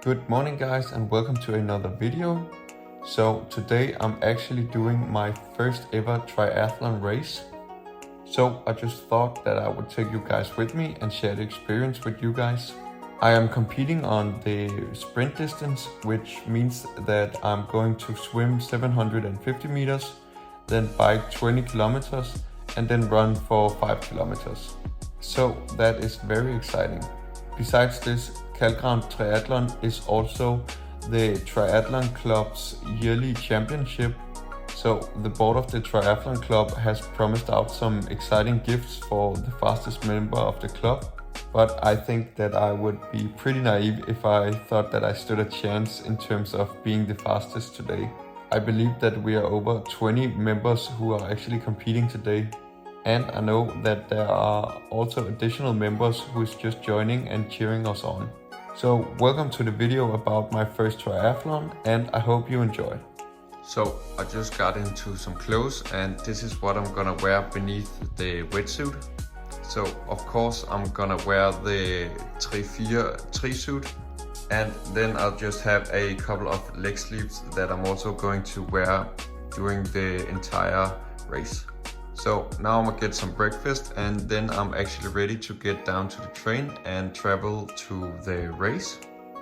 Good morning guys and welcome to another video. So today I'm actually doing my first ever triathlon race. So I just thought that I would take you guys with me and share the experience with you guys. I am competing on the sprint distance, which means that I'm going to swim 750 meters, then bike 20 kilometers and then run for 5 kilometers. So that is very exciting. Besides this, kalkgraven-traithlon is also the triathlon club's yearly championship. So the board of the triathlon club has promised out some exciting gifts for the fastest member of the club. But I think that I would be pretty naive if I thought that I stood a chance in terms of being the fastest today. I believe that we are over 20 members who are actually competing today. And I know that there are also additional members who is just joining and cheering us on. So welcome to the video about my first triathlon and I hope you enjoy. So I just got into some clothes and this is what I'm gonna wear beneath the wetsuit. So of course I'm gonna wear the Triathlon suit and then I'll just have a couple of leg sleeves that I'm also going to wear during the entire race. So now I'm gonna get some breakfast and then I'm actually ready to get down to the train and travel to the race.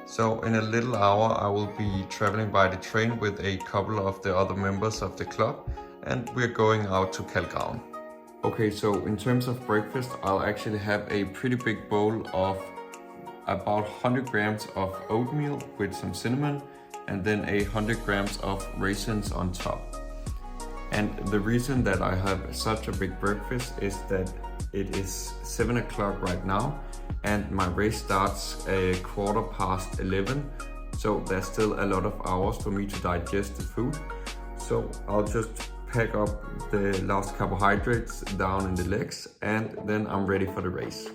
So in a little hour I will be traveling by the train with a couple of the other members of the club and we're going out to Kalkgraven. Okay, so in terms of breakfast I'll actually have a pretty big bowl of about 100 grams of oatmeal with some cinnamon and then 100 grams of raisins on top. And the reason that I have such a big breakfast is that it is 7 o'clock right now and my race starts a 11:15. So there's still a lot of hours for me to digest the food. So I'll just pack up the last carbohydrates down in the legs and then I'm ready for the race.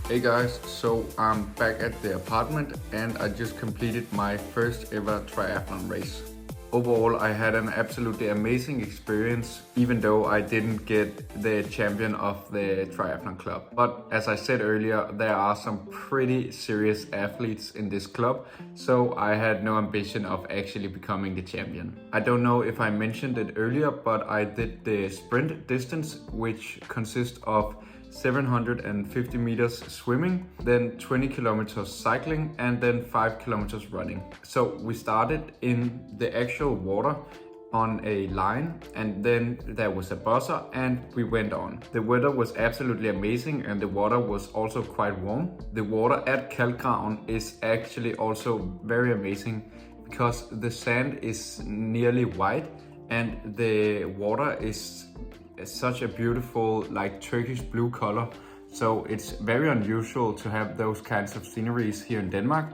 Hey guys, so I'm back at the apartment and I just completed my first ever triathlon race. Overall, I had an absolutely amazing experience, even though I didn't get the champion of the triathlon club. But as I said earlier, there are some pretty serious athletes in this club, so I had no ambition of actually becoming the champion. I don't know if I mentioned it earlier, but I did the sprint distance, which consists of 750 meters swimming, then 20 kilometers cycling and then 5 kilometers running. So we started in the actual water on a line and then there was a buzzer and we went on. The weather was absolutely amazing and the water was also quite warm. The water at Kalkgraven is actually also very amazing because the sand is nearly white and the water is such a beautiful like Turkish blue color. So it's very unusual to have those kinds of sceneries here in Denmark,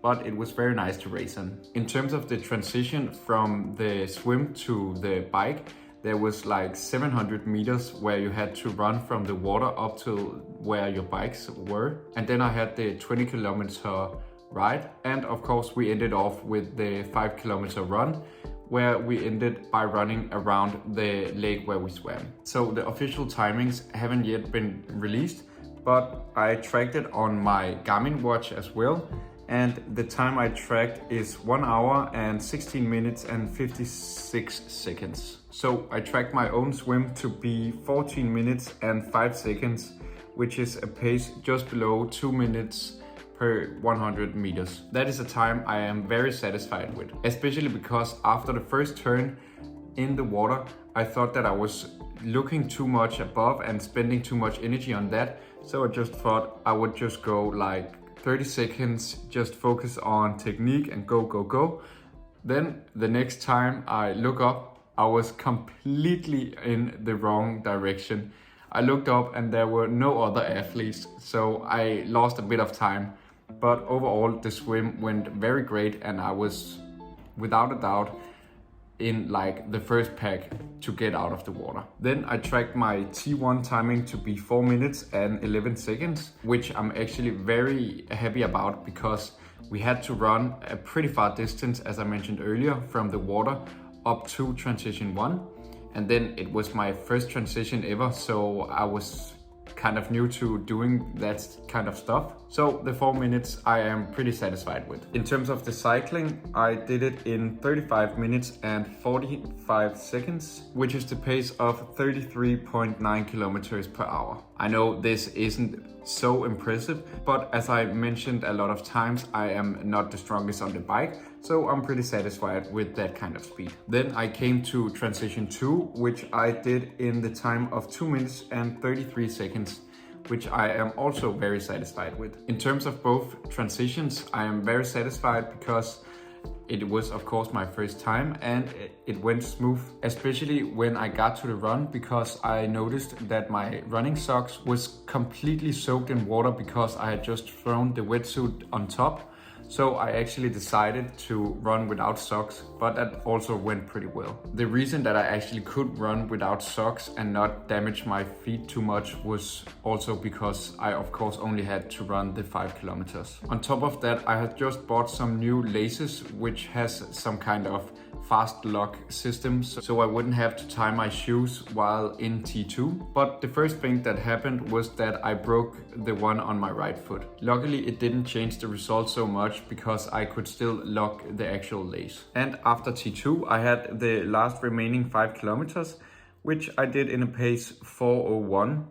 but it was very nice to race in. In terms of the transition from the swim to the bike, there was like 700 meters where you had to run from the water up to where your bikes were. And then I had the 20 kilometer ride. And of course we ended off with the 5 kilometer run, where we ended by running around the lake where we swam. So the official timings haven't yet been released, but I tracked it on my Garmin watch as well. And the time I tracked is 1 hour and 16 minutes and 56 seconds. So I tracked my own swim to be 14 minutes and 5 seconds, which is a pace just below 2 minutes per 100 meters. That is a time I am very satisfied with, especially because after the first turn in the water, I thought that I was looking too much above and spending too much energy on that. So I just thought I would just go like 30 seconds, just focus on technique and go, go, go. Then the next time I look up, I was completely in the wrong direction. I looked up and there were no other athletes, so I lost a bit of time. But overall, the swim went very great and I was, without a doubt, in like the first pack to get out of the water. Then I tracked my T1 timing to be 4 minutes and 11 seconds, which I'm actually very happy about because we had to run a pretty far distance, as I mentioned earlier, from the water up to transition 1. And then it was my first transition ever, so I was kind of new to doing that kind of stuff. So the 4 minutes I am pretty satisfied with. In terms of the cycling, I did it in 35 minutes and 45 seconds, which is the pace of 33.9 kilometers per hour. I know this isn't so impressive, but as I mentioned a lot of times, I am not the strongest on the bike, so I'm pretty satisfied with that kind of speed. Then I came to transition 2, which I did in the time of 2 minutes and 33 seconds, which I am also very satisfied with. In terms of both transitions, I am very satisfied because it was of course my first time and it went smooth, especially when I got to the run, because I noticed that my running socks was completely soaked in water because I had just thrown the wetsuit on top. So I actually decided to run without socks, but that also went pretty well. The reason that I actually could run without socks and not damage my feet too much was also because I of course only had to run the 5 kilometers. On top of that, I had just bought some new laces, which has some kind of fast lock system, so I wouldn't have to tie my shoes while in T2. But the first thing that happened was that I broke the one on my right foot. Luckily, it didn't change the result so much because I could still lock the actual lace. And after T2, I had the last remaining 5 kilometers, which I did in a pace 4:01,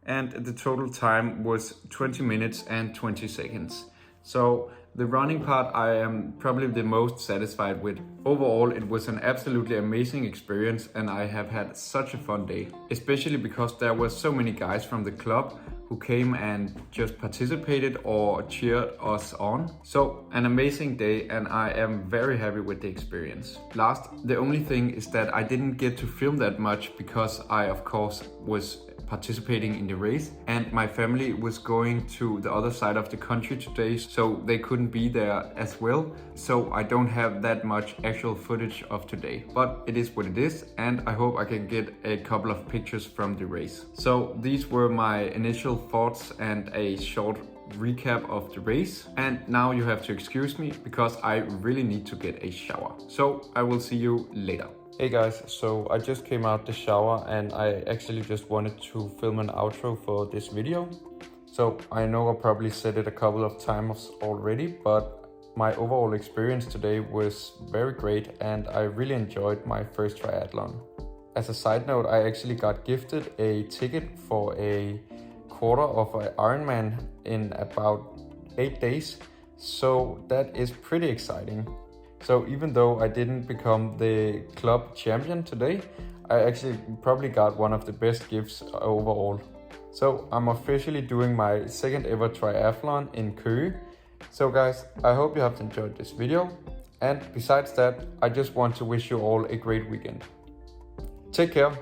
and the total time was 20 minutes and 20 seconds. So the running part I am probably the most satisfied with. Overall, it was an absolutely amazing experience and I have had such a fun day, especially because there were so many guys from the club who came and just participated or cheered us on. So an amazing day and I am very happy with the experience. Last, the only thing is that I didn't get to film that much because I of course was participating in the race and my family was going to the other side of the country today, so they couldn't be there as well. So I don't have that much actual footage of today, but it is what it is and I hope I can get a couple of pictures from the race. So these were my initial thoughts and a short recap of the race, and now you have to excuse me because I really need to get a shower. So I will see you later. Hey guys, so I just came out the shower and I actually just wanted to film an outro for this video. So I know I probably said it a couple of times already, but my overall experience today was very great and I really enjoyed my first triathlon. As a side note, I actually got gifted a ticket for a quarter of an Ironman in about 8 days, so that is pretty exciting. So even though I didn't become the club champion today, I actually probably got one of the best gifts overall. So I'm officially doing my second ever triathlon in Køge. So guys, I hope you have enjoyed this video. And besides that, I just want to wish you all a great weekend. Take care.